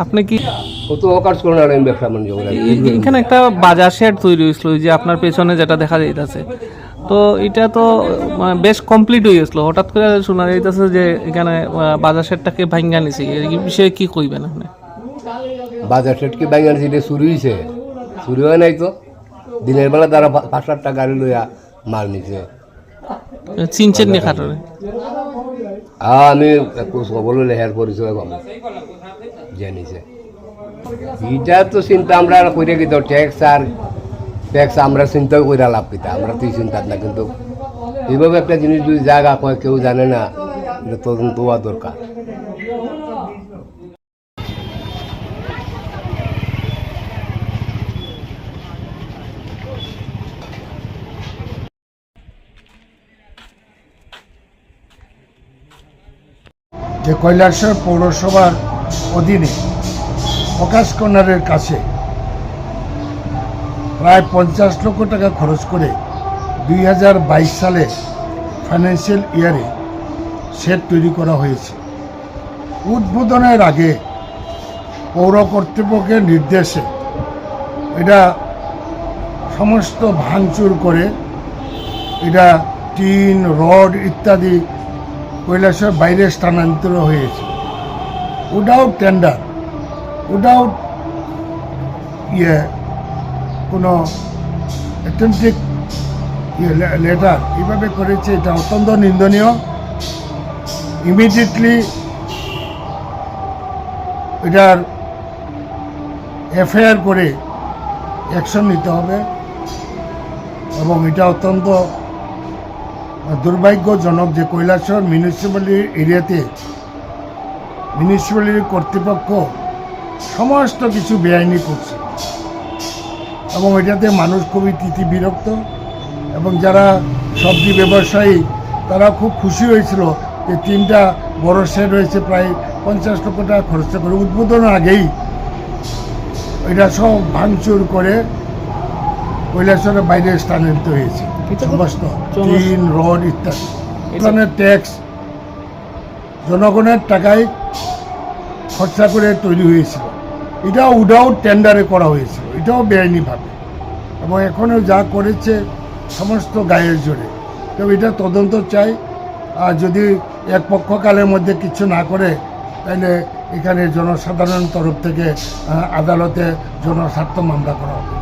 আপনি কি এখানে একটা বাজার শেড তৈরি হয়েছিল যে আপনার পেছনে যেটা দেখা যাইতেছে, তো এটা তো বেশ কমপ্লিট হয়ে গেছিল, হঠাৎ করে শোনা যাইতেছে যে এখানে বাজার শেডটাকে ভাঙ্গা নিছে। এই বিষয়ে কি কইবেন আপনি? বাজার শেড কি ভাঙ্গা নিছে? এটা চুরি হয়েছে? চুরি হয় নাই তো। দিনের বেলা তারা 5-7টা গাড়ি লইয়া মাল নিছে। চিনচেন নি খাটরে আমি খবর লইলে হের পরিচয় কম জানিছে। এটা তো চিন্তা আমরা করে কি তো ট্যাক্স আমরা চিন্তা করে লাভ কিতা, আমরা তুই চিন্তা না। কিন্তু এইভাবে একটা জিনিস যদি জায়গা কয় কেউ জানে না, এটা তদন্ত হওয়া দরকার। যে কৈলাসহর পৌরসভার অধীনে প্রকাশ কর্নারের কাছে প্রায় 50 লক্ষ টাকা খরচ করে 2022 সালে ফাইন্যান্সিয়াল ইয়ারে শেড তৈরি করা হয়েছে। উদ্বোধনের আগে পৌর কর্তৃপক্ষের নির্দেশে এটা সমস্ত ভাঙচুর করে এটা টিন, রড ইত্যাদি কৈলাসের বাইরে স্থানান্তর হয়েছে উইদাউট টেন্ডার, উইদাউট কোনো অথেন্টিক লেটার এইভাবে করেছে। এটা অত্যন্ত নিন্দনীয়। ইমিডিয়েটলি এটার এফআইআর করে অ্যাকশন নিতে হবে এবং এটা অত্যন্ত দুর্ভাগ্যজনক যে কৈলাসহর মিউনিসিপ্যালিটি এরিয়াতে মিউনিসিপ্যালিটি কর্তৃপক্ষ সমস্ত কিছু বেআইনি করছে এবং এটাতে মানুষ খুবই বিরক্ত। এবং যারা সবজি ব্যবসায়ী তারা খুব খুশি হয়েছিল যে 3টা বড় শেড হয়েছে, প্রায় 50 লক্ষ টাকা খরচ করে উদ্বোধনের আগেই এটা সব ভাঙচুর করে কৈলাসহরের বাইরে স্থানান্তরিত হয়েছে। সমস্ত টিন, রড ইত্যাদি ধরনের ট্যাক্স জনগণের টাকায় খরচা করে তৈরি হয়েছিল। এটাও উইদাউট টেন্ডারে করা হয়েছিল, এটাও বেআইনিভাবে। এবং এখনও যা করেছে সমস্ত গায়ের জোরে। তো এটা তদন্ত চাই। আর যদি এক পক্ষকালের মধ্যে কিছু না করে তাহলে এখানে জনসাধারণের তরফ থেকে আদালতে জনস্বার্থ মামলা করা হবে।